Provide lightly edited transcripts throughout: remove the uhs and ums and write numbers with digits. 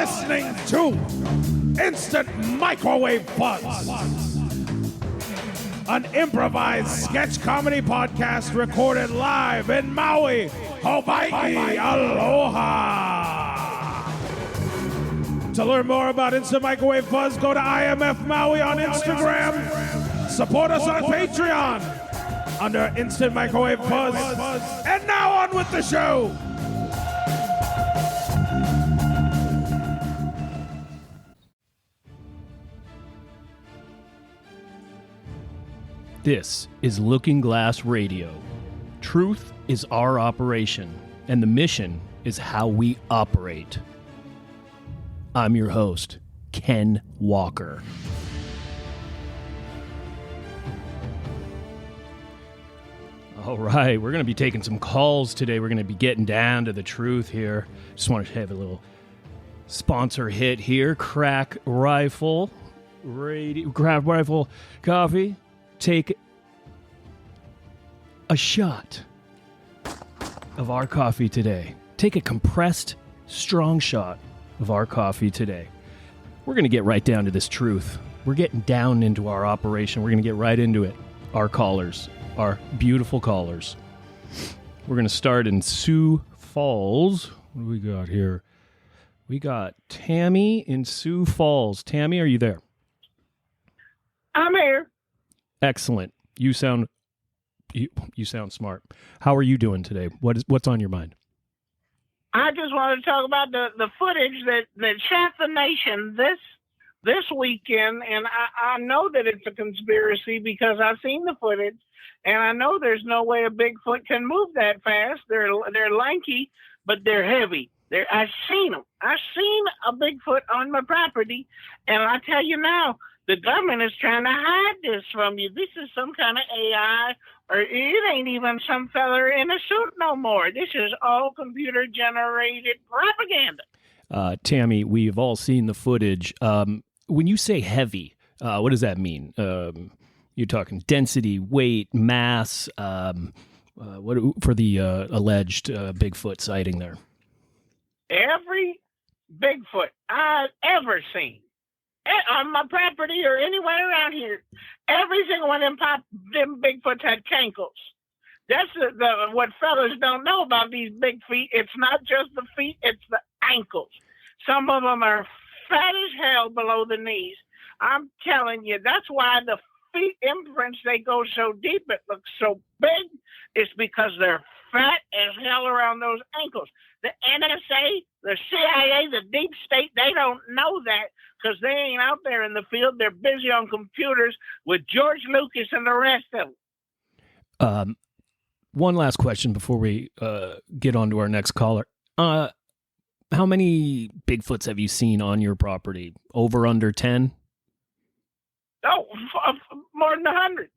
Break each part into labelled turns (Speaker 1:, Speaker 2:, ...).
Speaker 1: listening to Instant Microwave Fuzz, an improvised sketch comedy podcast recorded live in Maui, Hawaii. Aloha! To learn more about Instant Microwave Fuzz, go to IMF Maui on Instagram. Support us on Patreon under Instant Microwave Fuzz. And now on with the show.
Speaker 2: This is Looking Glass Radio. Truth is our operation, and the mission is how we operate. I'm your host, Ken Waalker. All right, we're going to be taking some calls today. We're going to be getting down to the truth here. Just want to have a little sponsor hit here. Crack Rifle Coffee. Take a shot of our coffee today. Take a compressed, strong shot of our coffee today. We're going to get right down to this truth. We're getting down into our operation. We're going to get right into it. Our callers, our beautiful callers. We're going to start in Sioux Falls. What do we got here? We got Tammy in Sioux Falls. Tammy, are you there?
Speaker 3: I'm here.
Speaker 2: Excellent. You sound smart. How are you doing today? What's on your mind?
Speaker 3: I just wanted to talk about the footage that shocked the nation this weekend, and I know that it's a conspiracy because I've seen the footage, and I know there's no way a Bigfoot can move that fast. They're lanky, but they're heavy. I've seen them. I've seen a Bigfoot on my property, and I tell you now, the government is trying to hide this from you. This is some kind of AI, or it ain't even some fella in a suit no more. This is all computer-generated propaganda.
Speaker 2: Tammy, we've all seen the footage. When you say heavy, what does that mean? You're talking density, weight, mass, what for the alleged Bigfoot sighting there?
Speaker 3: Every Bigfoot I've ever seen, on my property or anywhere around here, every single one of them Bigfoots had cankles. That's what fellas don't know about these big feet. It's not just the feet, it's the ankles. Some of them are fat as hell below the knees. I'm telling you, that's why the feet imprints, they go so deep, it looks so big. It's because they're fat as hell around those ankles. The NSA, the CIA, the deep state, they don't know that because they ain't out there in the field. They're busy on computers with George Lucas and the rest of them.
Speaker 2: One last question before we get on to our next caller. How many Bigfoots have you seen on your property? Over, under 10?
Speaker 3: Oh, more than 100.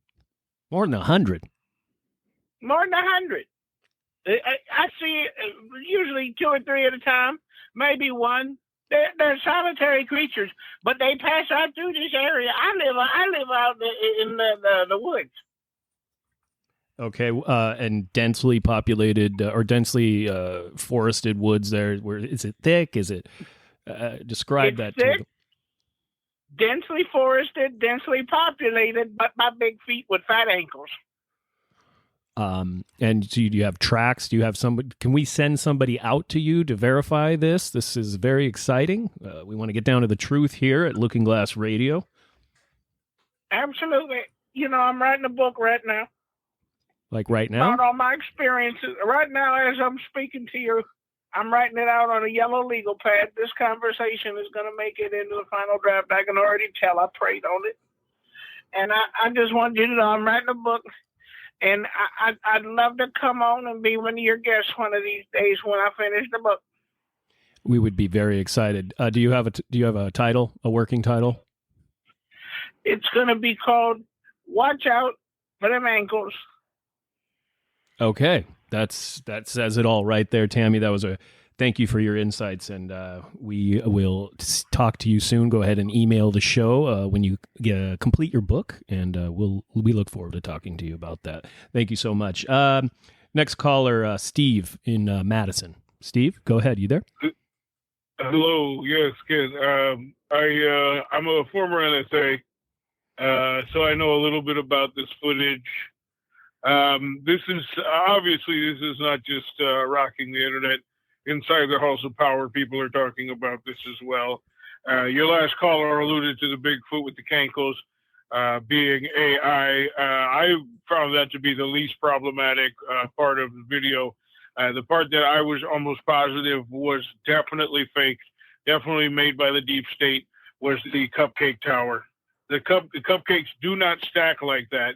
Speaker 2: More than 100?
Speaker 3: More than 100. I see usually 2 or 3 at a time, maybe one. They're solitary creatures, but they pass out through this area. I live out in the woods.
Speaker 2: Okay, and densely populated or densely forested woods there. Where is it thick? Is it describe
Speaker 3: it's
Speaker 2: that
Speaker 3: thick,
Speaker 2: to them?
Speaker 3: Densely forested, densely populated, but my big feet with fat ankles.
Speaker 2: And do you have tracks? Do you have somebody? Can we send somebody out to you to verify this? This is very exciting. We want to get down to the truth here at Looking Glass Radio.
Speaker 3: Absolutely. You know, I'm writing a book right now.
Speaker 2: Like right now?
Speaker 3: About all my experiences. Right now, as I'm speaking to you, I'm writing it out on a yellow legal pad. This conversation is going to make it into the final draft. I can already tell. I prayed on it. And I just want you to know I'm writing a book. And I'd love to come on and be one of your guests one of these days when I finish the book.
Speaker 2: We would be very excited. Do you have a title, a working title?
Speaker 3: It's going to be called "Watch Out for Them Ankles."
Speaker 2: Okay, that says it all right there, Tammy. That was thank you for your insights, and we will talk to you soon. Go ahead and email the show when you complete your book, and we look forward to talking to you about that. Thank you so much. Next caller, Steve in Madison. Steve, go ahead. You there?
Speaker 4: Hello, yes, Ken. I'm a former NSA, so I know a little bit about this footage. This is not just rocking the internet. Inside the Halls of Power, people are talking about this as well. Your last caller alluded to the Bigfoot with the cankles being AI. I found that to be the least problematic part of the video. The part that I was almost positive was definitely fake, definitely made by the deep state, was the cupcake tower. The cupcakes do not stack like that.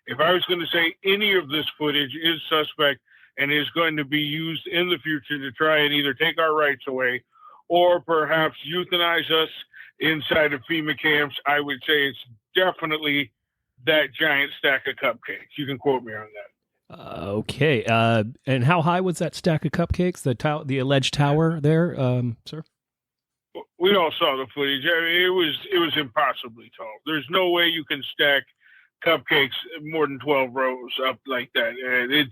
Speaker 4: If I was going to say any of this footage is suspect and is going to be used in the future to try and either take our rights away or perhaps euthanize us inside of FEMA camps, I would say it's definitely that giant stack of cupcakes. You can quote me on that.
Speaker 2: Okay. And how high was that stack of cupcakes? The alleged tower there, sir?
Speaker 4: We all saw the footage. I mean, it was impossibly tall. There's no way you can stack cupcakes more than 12 rows up like that. And it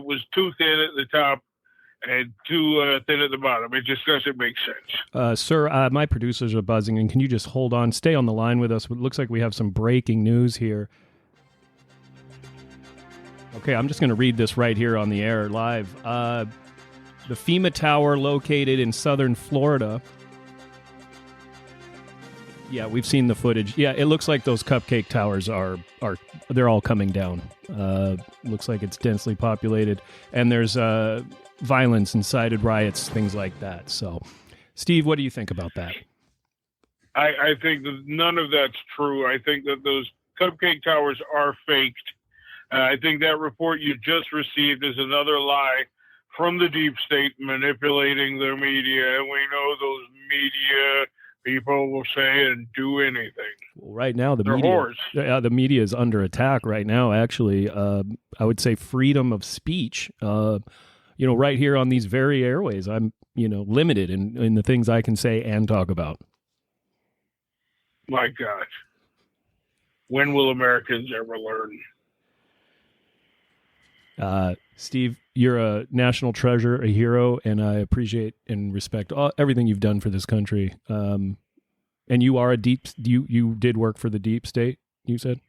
Speaker 4: was too thin at the top and too thin at the bottom. It just doesn't make sense.
Speaker 2: Sir, my producers are buzzing, and can you just hold on? Stay on the line with us. It looks like we have some breaking news here. Okay, I'm just going to read this right here on the air live. The FEMA tower located in southern Florida. Yeah, we've seen the footage. Yeah, it looks like those cupcake towers they're all coming down. Looks like it's densely populated, and there's violence, incited riots, things like that. So, Steve, what do you think about that?
Speaker 4: I think that none of that's true. I think that those cupcake towers are faked. I think that report you just received is another lie from the deep state manipulating their media. And we know those media people will say and do anything.
Speaker 2: Well, right now,
Speaker 4: They're whores.
Speaker 2: The media is under attack right now, actually. I would say freedom of speech. Right here on these very airways, I'm, limited in the things I can say and talk about.
Speaker 4: My God. When will Americans ever learn?
Speaker 2: Steve, you're a national treasure, a hero, and I appreciate and respect everything you've done for this country. And you are you did work for the deep state, you said?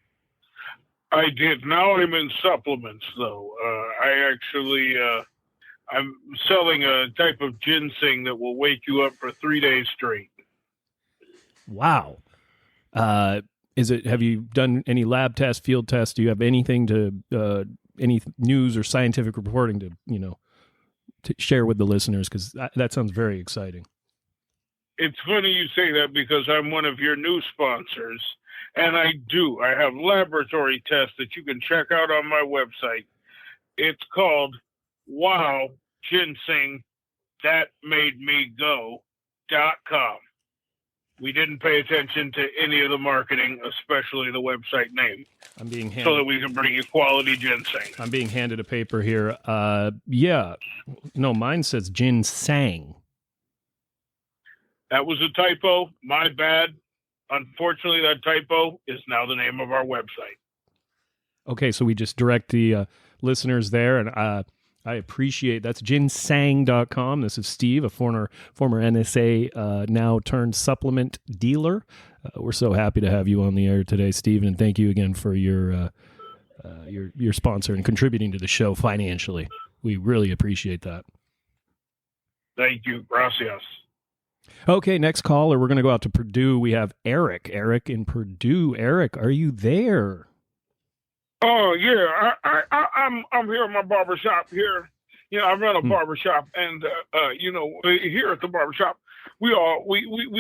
Speaker 4: I did. Now I'm in supplements, though. I'm selling a type of ginseng that will wake you up for 3 days straight.
Speaker 2: Wow. Have you done any lab tests, field tests? Do you have anything any news or scientific reporting to share with the listeners? Because that sounds very exciting.
Speaker 4: It's funny you say that because I'm one of your new sponsors, and I have laboratory tests that you can check out on my website. It's called Wow Ginseng That Made Me Go.com. We didn't pay attention to any of the marketing, especially the website name.
Speaker 2: I'm being handed,
Speaker 4: so that we can bring you quality ginseng.
Speaker 2: I'm being handed a paper here. Mine says ginseng.
Speaker 4: That was a typo. My bad. Unfortunately, that typo is now the name of our website.
Speaker 2: Okay, so we just direct the listeners there, and I appreciate that's ginseng.com. This is Steve, a former NSA, now turned supplement dealer. We're so happy to have you on the air today, Steve, and thank you again for your sponsor and contributing to the show financially. We really appreciate that.
Speaker 4: Thank you. Gracias.
Speaker 2: Okay, next caller. We're going to go out to Purdue. We have Eric. Eric in Purdue. Eric, are you there?
Speaker 4: Oh yeah, I'm here at my barbershop here. I run a barbershop, and here at the barbershop, we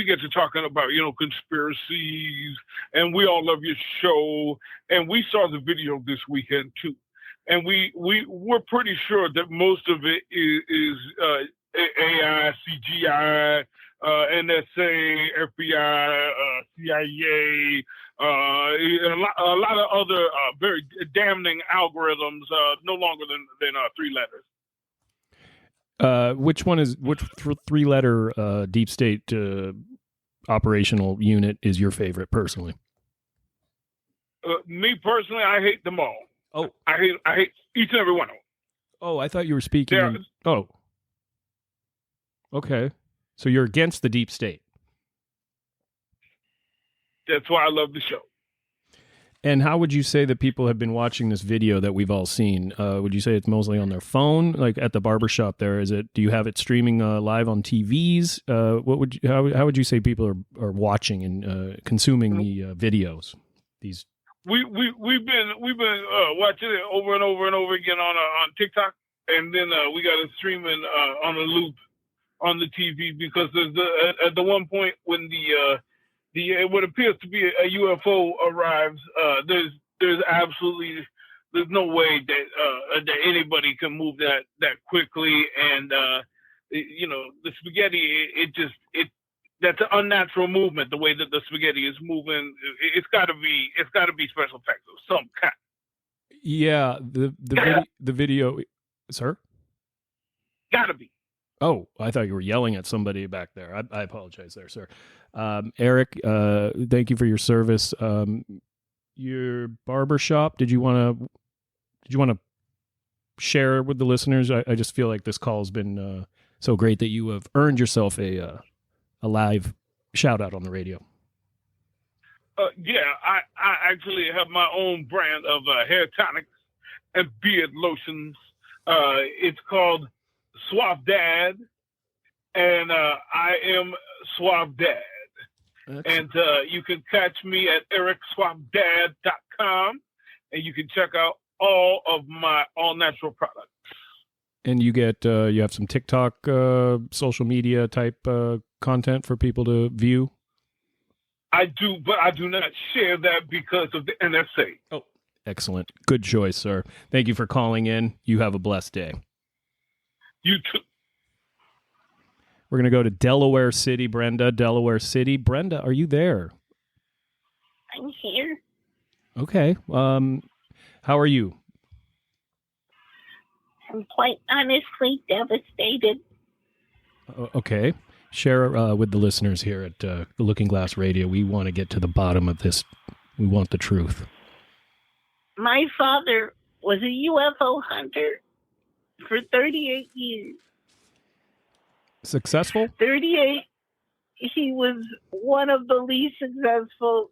Speaker 4: get to talking about conspiracies, and we all love your show, and we saw the video this weekend too, and we're pretty sure that most of it is AI, CGI, NSA, FBI, CIA. A lot of other very damning algorithms, no longer than 3 letters.
Speaker 2: Which 3-letter deep state operational unit is your favorite, personally?
Speaker 4: Me personally, I hate them all.
Speaker 2: Oh,
Speaker 4: I hate each and every one of them.
Speaker 2: Oh, I thought you were speaking. Oh, okay. So you're against the deep state.
Speaker 4: That's why I love the show.
Speaker 2: And how would you say that people have been watching this video that we've all seen? Would you say it's mostly on their phone, like at the barbershop there? Is it? Do you have it streaming live on TVs? How would you say people are watching and consuming the videos? These
Speaker 4: we've been watching it over and over and over again on TikTok, and then we got it streaming on a loop on the TV because there's at the one point when the what appears to be a UFO arrives, there's absolutely no way that anybody can move that quickly, and the spaghetti that's an unnatural movement. The way that the spaghetti is moving, it's got to be special effects of some kind.
Speaker 2: Yeah, the video, sir.
Speaker 4: Gotta be.
Speaker 2: Oh, I thought you were yelling at somebody back there. I apologize there, sir. Eric, thank you for your service. Your barbershop, did you want to share with the listeners? I just feel like this call has been so great that you have earned yourself a live shout out on the radio.
Speaker 4: Yeah, I actually have my own brand of hair tonics and beard lotions. It's called Suave Dad, and I am Suave Dad. And you can catch me at ericsuavedad.com, and you can check out all of my all-natural products.
Speaker 2: And you get you have some TikTok social media type content for people to view?
Speaker 4: I do, but I do not share that because of the NSA.
Speaker 2: Oh, excellent. Good choice, sir. Thank you for calling in. You have a blessed day.
Speaker 4: You too.
Speaker 2: We're going to go to Delaware City, Brenda. Delaware City. Brenda, are you there?
Speaker 3: I'm here.
Speaker 2: Okay. How are you?
Speaker 3: I'm quite honestly devastated.
Speaker 2: Okay. Share with the listeners here at the Looking Glass Radio. We want to get to the bottom of this. We want the truth.
Speaker 3: My father was a UFO hunter for 38 years.
Speaker 2: Successful?
Speaker 3: 38. He was one of the least successful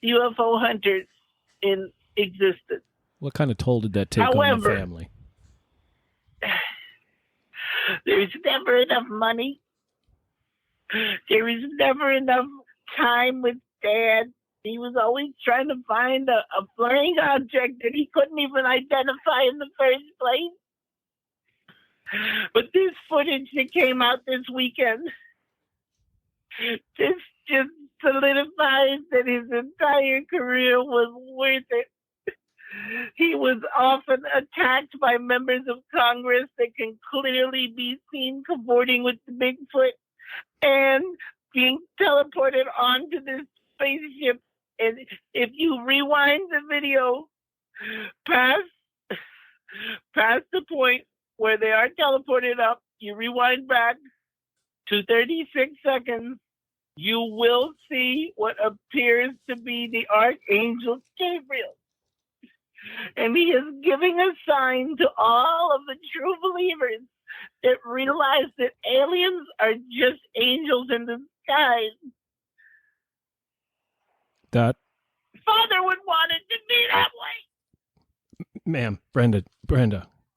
Speaker 3: UFO hunters in existence.
Speaker 2: What kind of toll did that take on the family?
Speaker 3: There's never enough money. There is never enough time with Dad. He was always trying to find a flying object that he couldn't even identify in the first place. But this footage that came out this weekend, this just solidifies that his entire career was worth it. He was often attacked by members of Congress that can clearly be seen cavorting with the Bigfoot and being teleported onto this spaceship. And if you rewind the video past the point where they are teleported up, you rewind back to 36 seconds, you will see what appears to be the Archangel Gabriel. And he is giving a sign to all of the true believers that realize that aliens are just angels in disguise.
Speaker 2: That
Speaker 3: Father would want it to be that way.
Speaker 2: Ma'am, Brenda,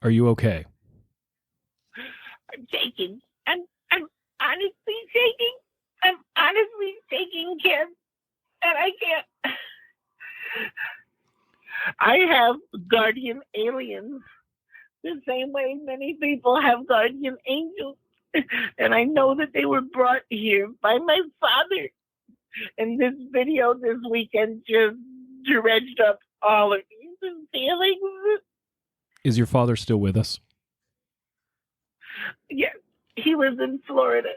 Speaker 2: are you okay?
Speaker 3: I'm shaking. I'm honestly shaking. I'm honestly shaking, Ken. And I can't. I have guardian aliens the same way many people have guardian angels. And I know that they were brought here by my father. And this video this weekend just dredged up all of these feelings.
Speaker 2: Is your father still with us?
Speaker 3: Yes, he lives in Florida.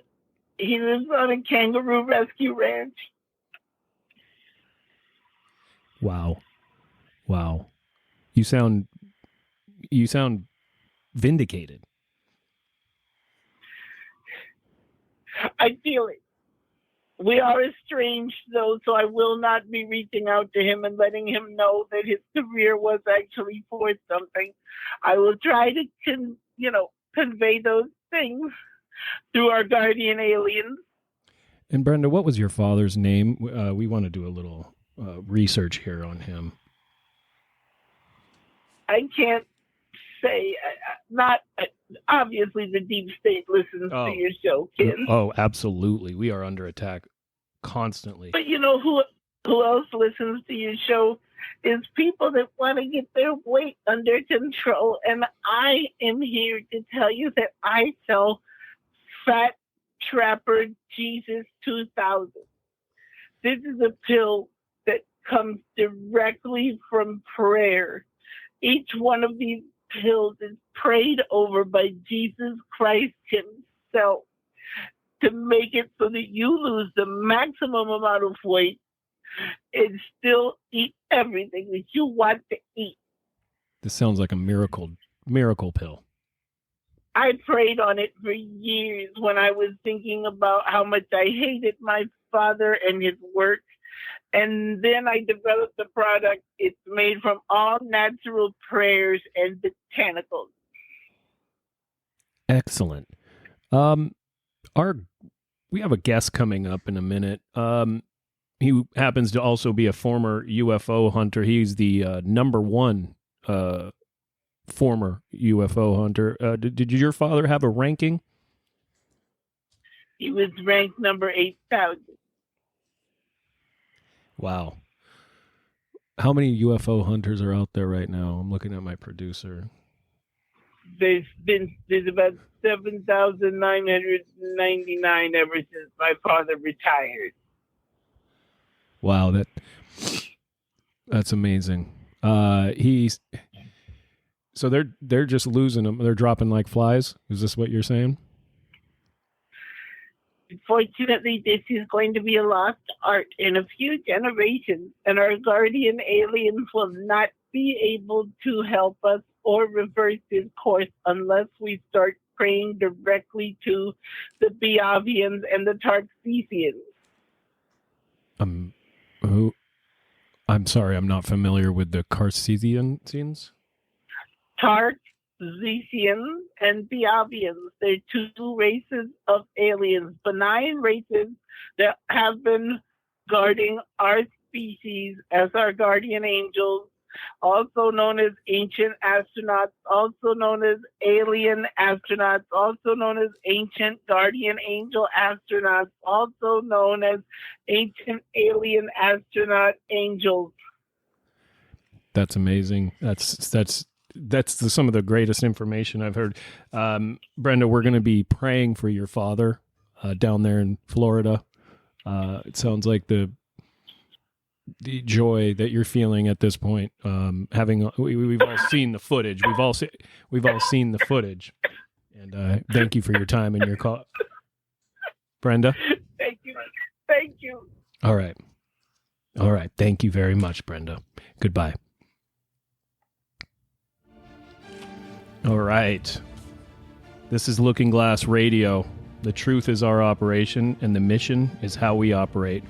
Speaker 3: He lives on a kangaroo rescue ranch.
Speaker 2: Wow. You sound vindicated.
Speaker 3: I feel it. We are estranged, though, so I will not be reaching out to him and letting him know that his career was actually for something. I will try to, convey those things, through our guardian aliens.
Speaker 2: And Brenda, what was your father's name? We want to do a little research here on him.
Speaker 3: I can't say, not obviously the deep state listens to your show, Ken.
Speaker 2: Oh, absolutely. We are under attack constantly.
Speaker 3: But you know who else listens to your show is people that want to get their weight under control. And I am here to tell you that I sell Fat Trapper Jesus 2000. This is a pill that comes directly from prayer. Each one of these pills is prayed over by Jesus Christ himself to make it so that you lose the maximum amount of weight and still eat everything that you want to eat.
Speaker 2: This sounds like a miracle pill.
Speaker 3: I prayed on it for years when I was thinking about how much I hated my father and his work. And then I developed the product. It's made from all natural prayers and botanicals.
Speaker 2: Excellent. We have a guest coming up in a minute. He happens to also be a former UFO hunter. He's the number one former UFO hunter. Did your father have a ranking?
Speaker 3: He was ranked number 8,000.
Speaker 2: Wow. How many UFO hunters are out there right now? I'm looking at my producer.
Speaker 3: There's about 7,999 ever since my father retired.
Speaker 2: Wow, that's amazing. So they're just losing them. They're dropping like flies. Is this what you're saying?
Speaker 3: Unfortunately, this is going to be a lost art in a few generations, and our guardian aliens will not be able to help us or reverse this course unless we start praying directly to the Biavians and the Tarxesians.
Speaker 2: I'm sorry, I'm not familiar with the Cartesians.
Speaker 3: Tarxesians and Biavians. They're two races of aliens, benign races that have been guarding our species as our guardian angels, also known as ancient astronauts, also known as alien astronauts, also known as ancient guardian angel astronauts, also known as ancient alien astronaut angels.
Speaker 2: That's amazing. That's some of the greatest information I've heard. Brenda, we're going to be praying for your father down there in Florida. It sounds like the joy that you're feeling at this point. We've all seen the footage. We've all seen the footage. And thank you for your time and your call, Brenda.
Speaker 3: Thank you. Thank you.
Speaker 2: All right. Thank you very much, Brenda. Goodbye. All right. This is Looking Glass Radio. The truth is our operation, and the mission is how we operate.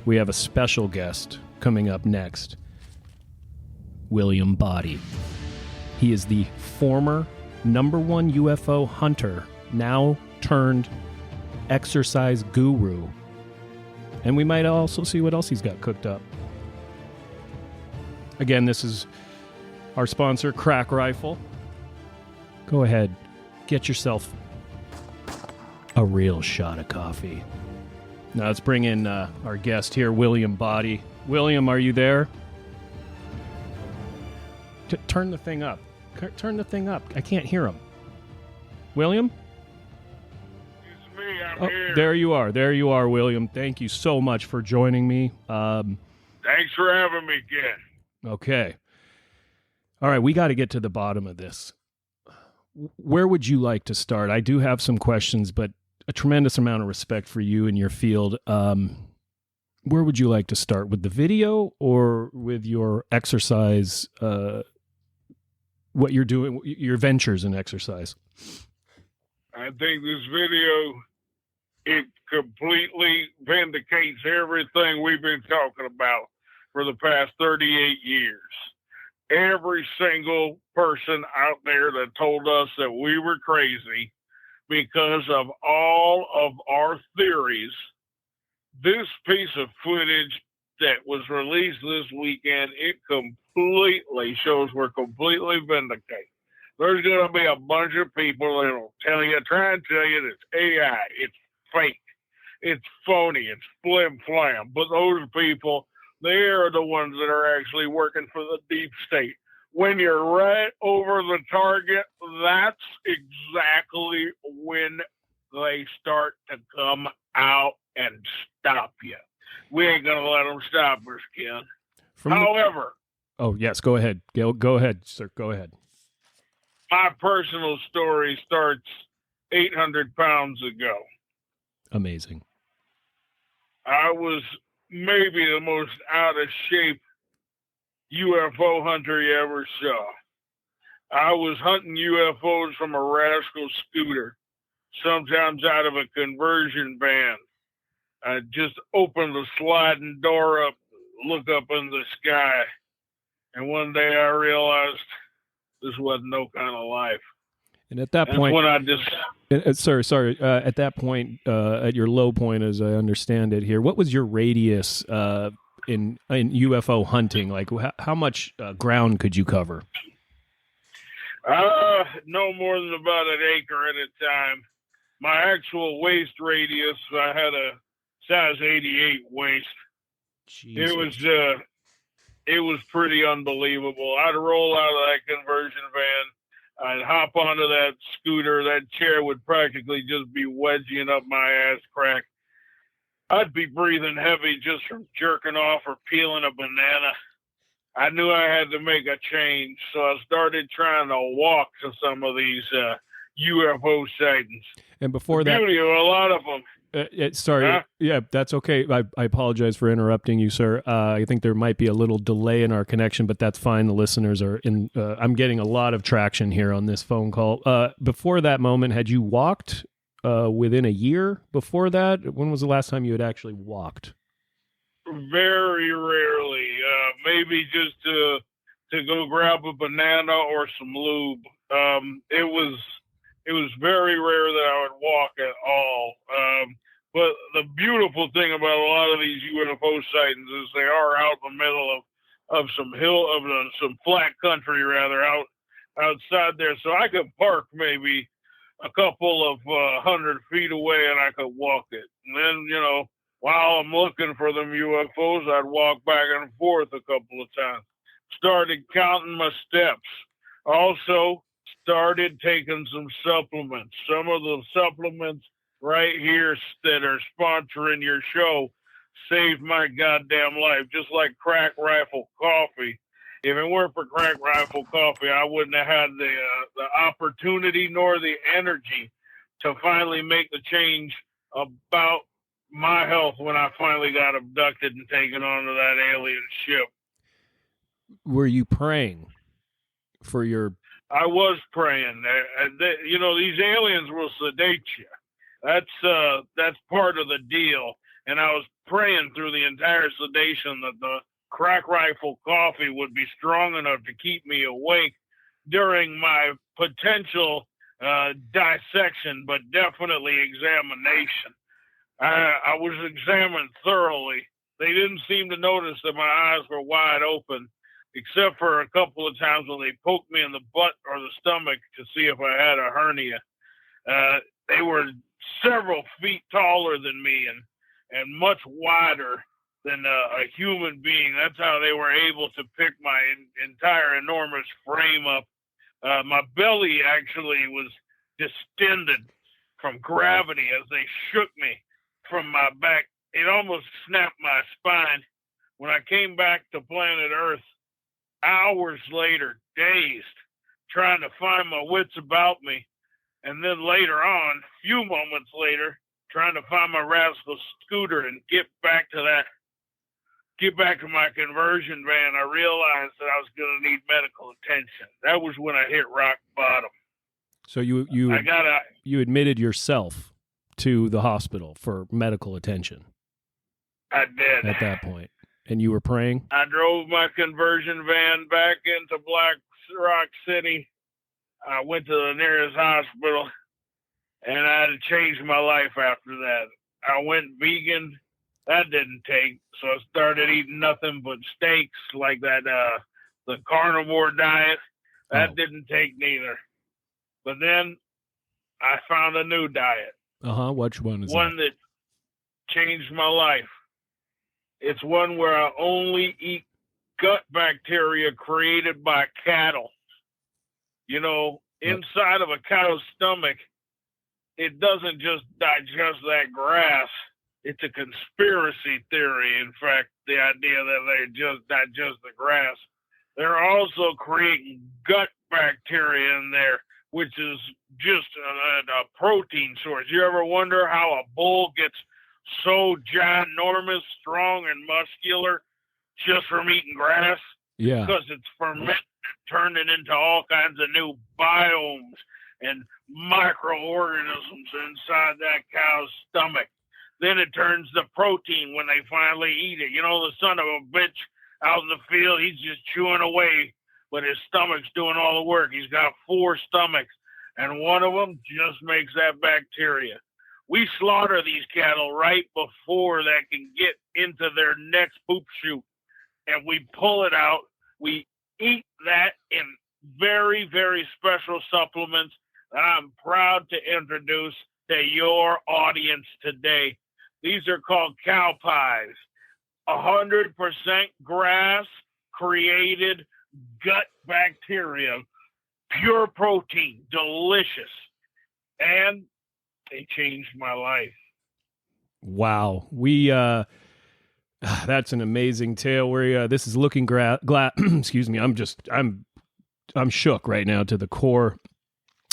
Speaker 2: We have a special guest coming up next, William Body. He is the former #1 UFO hunter, now turned exercise guru. And we might also see what else he's got cooked up. Again, this is our sponsor, Crack Rifle. Go ahead, get yourself a real shot of coffee. Now let's bring in our guest here, William Body. William, are you there? Turn the thing up. Turn the thing up. I can't hear him. William?
Speaker 4: It's me. I'm here.
Speaker 2: There you are, William. Thank you so much for joining me.
Speaker 4: Thanks for having me, Ken.
Speaker 2: Okay. All right, we got to get to the bottom of this. Where would you like to start? I do have some questions, but a tremendous amount of respect for you and your field. Where would you like to start? With the video or with your exercise, what you're doing, your ventures in exercise?
Speaker 4: I think this video, it completely vindicates everything we've been talking about for the past 38 years. Every single person out there that told us that we were crazy because of all of our theories. This piece of footage that was released this weekend, it completely shows we're completely vindicated. There's going to be a bunch of people that will try and tell you that it's AI, it's fake, it's phony, it's flim flam. But those people, they are the ones that are actually working for the deep state. When you're right over the target, that's exactly when they start to come out and stop you. We ain't going to let them stop us, Ken. However...
Speaker 2: Oh, yes, go ahead. Go ahead, sir. Go ahead.
Speaker 4: My personal story starts 800 pounds ago.
Speaker 2: Amazing.
Speaker 4: I was maybe the most out of shape UFO hunter you ever saw. I was hunting UFOs from a rascal scooter, sometimes out of a conversion van. I just opened the sliding door up, look up in the sky, and one day I realized this wasn't no kind of life.
Speaker 2: And at that point,
Speaker 4: when I just...
Speaker 2: at that point, at your low point, as I understand it here, what was your radius in UFO hunting? Like, how much ground could you cover?
Speaker 4: No more than about an acre at a time. My actual waist radius, I had a size 88 waist.
Speaker 2: Jesus.
Speaker 4: It was pretty unbelievable. I'd roll out of that conversion van. I'd hop onto that scooter. That chair would practically just be wedging up my ass crack. I'd be breathing heavy just from jerking off or peeling a banana. I knew I had to make a change, so I started trying to walk to some of these UFO sightings.
Speaker 2: And before
Speaker 4: the beauty of a lot of them.
Speaker 2: Sorry. Huh? Yeah, that's okay. I apologize for interrupting you, sir. I think there might be a little delay in our connection, but that's fine. The listeners are in. I'm getting a lot of traction here on this phone call. Before that moment, had you walked within a year before that? When was the last time you had actually walked?
Speaker 4: Very rarely. Maybe just to go grab a banana or some lube. It was very rare that I would walk at all. But the beautiful thing about a lot of these UFO sightings is they are out in the middle of some flat country rather, outside there. So I could park maybe a couple of 100 feet away and I could walk it. And then, while I'm looking for them UFOs, I'd walk back and forth a couple of times. Started counting my steps. Also started taking some supplements. Some of the supplements right here that are sponsoring your show saved my goddamn life, just like Crack Rifle Coffee. If it weren't for Crack Rifle Coffee, I wouldn't have had the opportunity nor the energy to finally make the change about my health when I finally got abducted and taken onto that alien ship.
Speaker 2: Were you praying for your...
Speaker 4: I was praying. These aliens will sedate you. That's part of the deal. And I was praying through the entire sedation that the Crack Rifle Coffee would be strong enough to keep me awake during my potential dissection, but definitely examination. I was examined thoroughly. They didn't seem to notice that my eyes were wide open, except for a couple of times when they poked me in the butt or the stomach to see if I had a hernia. They were several feet taller than me and much wider than a human being. That's how they were able to pick my entire enormous frame up. My belly actually was distended from gravity as they shook me from my back. It almost snapped my spine. When I came back to planet Earth, hours later, dazed, trying to find my wits about me, and then later on, a few moments later, trying to find my rascal scooter and get back to my conversion van, I realized that I was going to need medical attention. That was when I hit rock bottom.
Speaker 2: So you admitted yourself to the hospital for medical attention.
Speaker 4: I did.
Speaker 2: At that point. And you were praying?
Speaker 4: I drove my conversion van back into Black Rock City. I went to the nearest hospital, and I had to change my life after that. I went vegan. That didn't take, so I started eating nothing but steaks, like that, the carnivore diet. That didn't take neither. But then I found a new diet.
Speaker 2: Which one is
Speaker 4: one that changed my life. It's one where I only eat gut bacteria created by cattle. You know, inside of a cow's stomach, it doesn't just digest that grass. It's a conspiracy theory, in fact, the idea that they just digest the grass. They're also creating gut bacteria in there, which is just a protein source. You ever wonder how a bull gets so ginormous, strong, and muscular just from eating grass?
Speaker 2: Yeah.
Speaker 4: Because it's fermented, turned it into all kinds of new biomes and microorganisms inside that cow's stomach. Then it turns to protein when they finally eat it. You know, the son of a bitch out in the field, he's just chewing away, but his stomach's doing all the work. He's got 4 stomachs, and one of them just makes that bacteria. We slaughter these cattle right before that can get into their next poop chute, and we pull it out. We eat that in very, very special supplements that I'm proud to introduce to your audience today. These are called cow pies. 100% grass created gut bacteria, pure protein, delicious. And they changed my life.
Speaker 2: Wow. That's an amazing tale where this is looking excuse me. I'm shook right now to the core.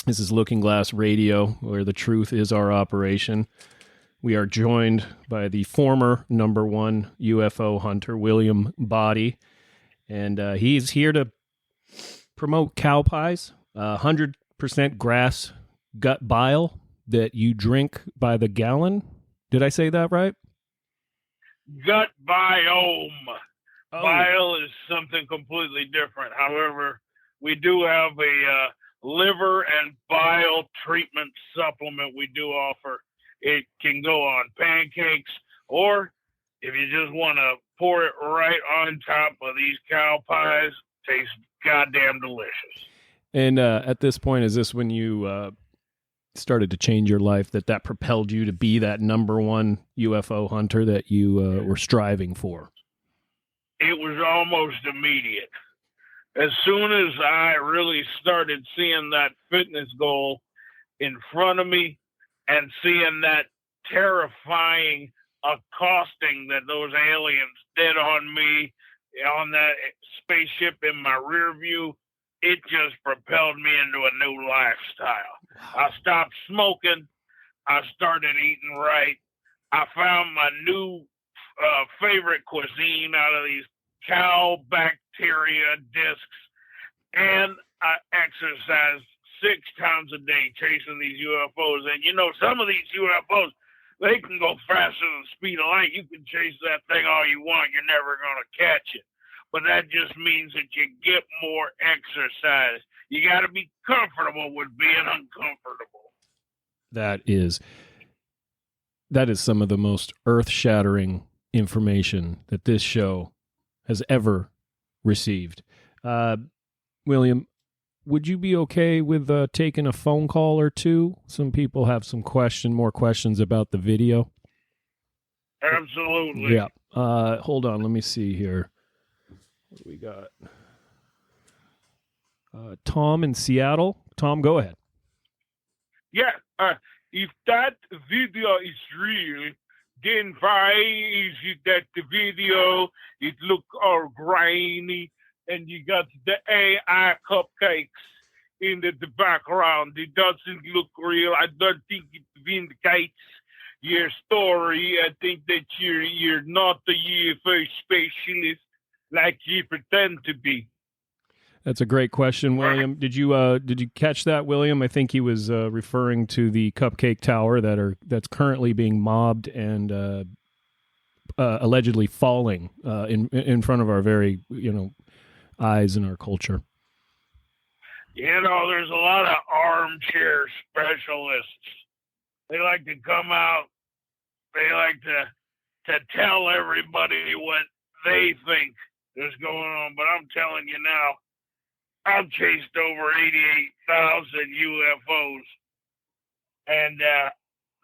Speaker 2: This is Looking Glass Radio, where the truth is our operation. We are joined by the former #1 UFO hunter, William Body, and he's here to promote cow pies, 100% grass gut bile that you drink by the gallon. Did I say that right?
Speaker 4: Gut biome. Oh. Bile is something completely different. However, we do have a liver and bile treatment supplement we do offer. It can go on pancakes, or if you just want to pour it right on top of these cow pies, tastes goddamn delicious.
Speaker 2: And at this point, is this when you started to change your life, that propelled you to be that #1 UFO hunter that you were striving for?
Speaker 4: It was almost immediate. As soon as I really started seeing that fitness goal in front of me and seeing that terrifying accosting that those aliens did on me on that spaceship in my rear view, it just propelled me into a new lifestyle. I stopped smoking. I started eating right. I found my new favorite cuisine out of these cow bacteria discs, and I exercised 6 times a day chasing these UFOs. And you know, some of these UFOs, they can go faster than the speed of light. You can chase that thing all you want. You're never going to catch it. But that just means that you get more exercise. You got to be comfortable with being uncomfortable.
Speaker 2: That is some of the most earth-shattering information that this show has ever received. William, would you be okay with taking a phone call or two? Some people have more questions about the video.
Speaker 4: Absolutely.
Speaker 2: Yeah. Hold on. Let me see here. What do we got? Tom in Seattle. Tom, go ahead.
Speaker 4: Yeah. If that video is real, then why is it that the video, it look all grainy and you got the AI cupcakes in the background? It doesn't look real. I don't think it vindicates your story. I think that you're not the UFO specialist like you pretend to be.
Speaker 2: That's a great question, William. Did you catch that, William? I think he was referring to the Cupcake Tower that's currently being mobbed and allegedly falling in front of our very eyes in our culture.
Speaker 4: You know, there's a lot of armchair specialists They like to come out. They like to tell everybody what they think is going on. But I'm telling you now, I've chased over 88,000 UFOs. And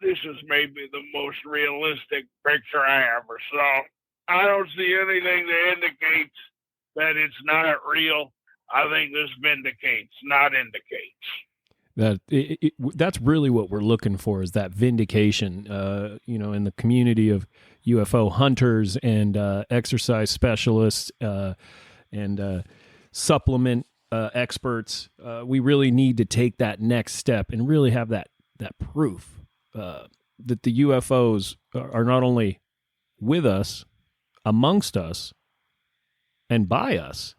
Speaker 4: this is maybe the most realistic picture I ever saw. I don't see anything that indicates that it's not real. I think this vindicates, not indicates.
Speaker 2: That's really what we're looking for, is that vindication, in the community of UFO hunters and exercise specialists and supplement experts. We really need to take that next step and really have that proof that the UFOs are not only with us, amongst us, and by us,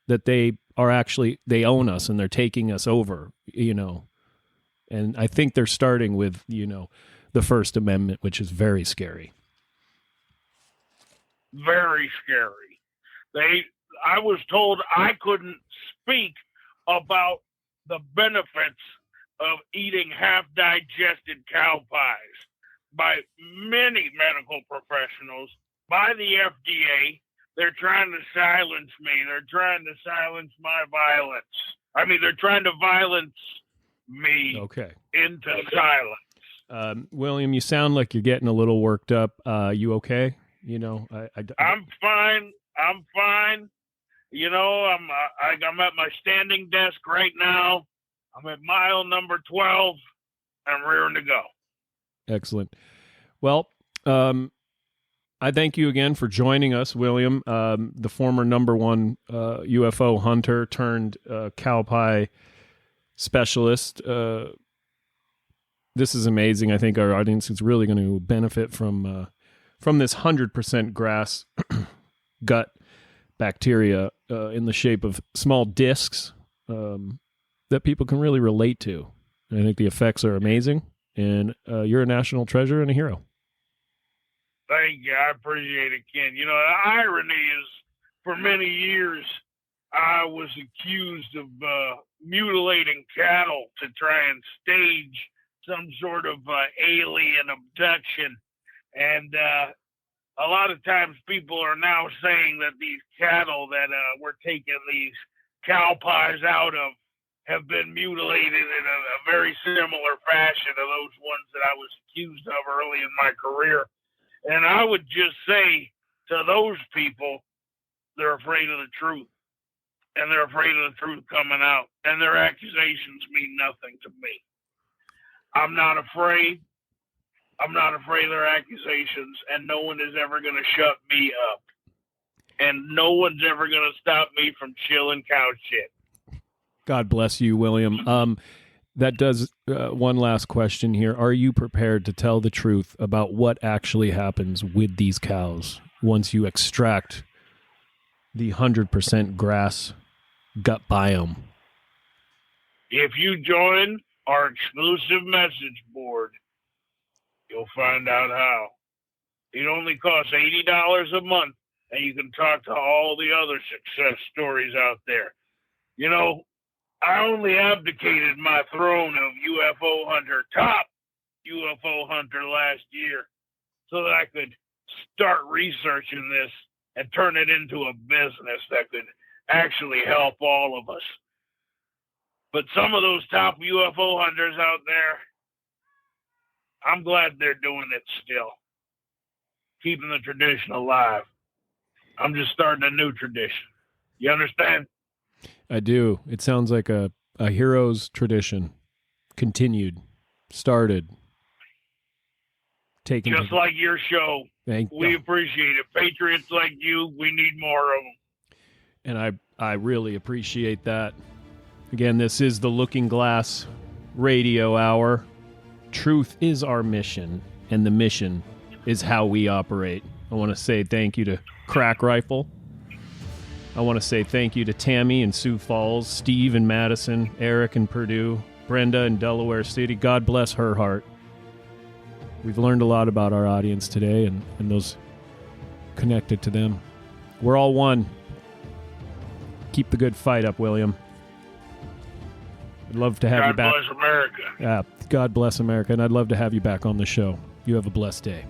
Speaker 2: that they own us and they're taking us over, And I think they're starting with, the First Amendment, which is very scary.
Speaker 4: Very scary. I was told I couldn't speak about the benefits of eating half-digested cow pies by many medical professionals, by the FDA. They're trying to silence me. They're trying to silence my violence. I mean, they're trying to violence me into silence.
Speaker 2: William, you sound like you're getting a little worked up. You okay?
Speaker 4: I'm fine. I'm fine. I'm at my standing desk right now. I'm at mile number 12. I'm rearing to go.
Speaker 2: Excellent. Well, I thank you again for joining us, William, the former #1 UFO hunter turned cow pie specialist. This is amazing. I think our audience is really going to benefit from this 100% grass gut bacteria in the shape of small discs that people can really relate to. And I think the effects are amazing, and you're a national treasure and a hero.
Speaker 4: Thank you. I appreciate it, Ken. The irony is, for many years, I was accused of mutilating cattle to try and stage some sort of alien abduction. And a lot of times people are now saying that these cattle that we're taking these cow pies out of have been mutilated in a very similar fashion to those ones that I was accused of early in my career. And I would just say to those people, they're afraid of the truth. And they're afraid of the truth coming out. And their accusations mean nothing to me. I'm not afraid. I'm not afraid of their accusations. And no one is ever going to shut me up. And no one's ever going to stop me from chilling cow shit.
Speaker 2: God bless you, William. That does one last question here. Are you prepared to tell the truth about what actually happens with these cows once you extract the 100% grass gut biome?
Speaker 4: If you join our exclusive message board, you'll find out how. It only costs $80 a month, and you can talk to all the other success stories out there. I only abdicated my throne of UFO hunter, top UFO hunter last year, so that I could start researching this and turn it into a business that could actually help all of us. But some of those top UFO hunters out there, I'm glad they're doing it still, keeping the tradition alive. I'm just starting a new tradition. You understand?
Speaker 2: I do. It sounds like a hero's tradition. Continued. Started. Taken.
Speaker 4: Just like your show. We appreciate it. Patriots like you, we need more of them.
Speaker 2: And I really appreciate that. Again, this is the Looking Glass Radio Hour. Truth is our mission, and the mission is how we operate. I want to say thank you to Crack Rifle. I want to say thank you to Tammy in Sioux Falls, Steve in Madison, Eric in Purdue, Brenda in Delaware City. God bless her heart. We've learned a lot about our audience today and those connected to them. We're all one. Keep the good fight up, William. I'd love to have you
Speaker 4: God
Speaker 2: back.
Speaker 4: bless America.
Speaker 2: Yeah, God bless America, and I'd love to have you back on the show. You have a blessed day.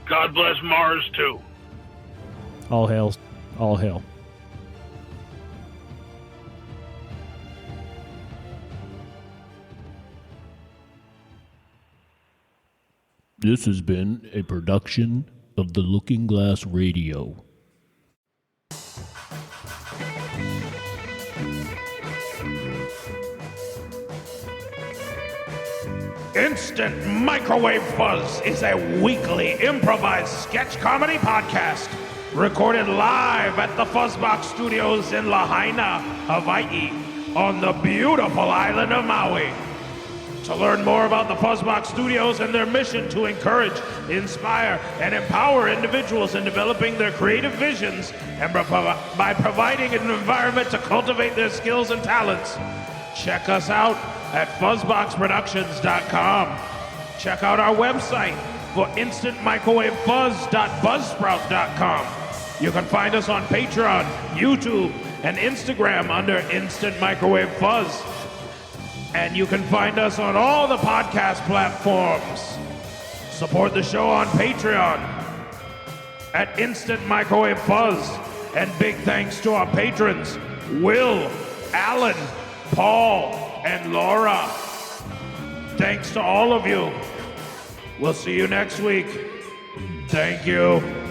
Speaker 4: God bless Mars, too.
Speaker 2: All hail. All hail. This has been a production of the Looking Glass Radio.
Speaker 1: Instant Microwave Fuzz is a weekly improvised sketch comedy podcast recorded live at the Fuzzbox Studios in Lahaina, Hawaii, on the beautiful island of Maui. To learn more about the Fuzzbox Studios and their mission to encourage, inspire, and empower individuals in developing their creative visions and by providing an environment to cultivate their skills and talents, check us out at fuzzboxproductions.com. Check out our website for instantmicrowavefuzz.buzzsprout.com. You can find us on Patreon, YouTube, and Instagram under Instant Microwave Fuzz. And you can find us on all the podcast platforms. Support the show on Patreon at Instant Microwave Fuzz. And big thanks to our patrons, Will, Alan, Paul, and Laura. Thanks to all of you. We'll see you next week. Thank you.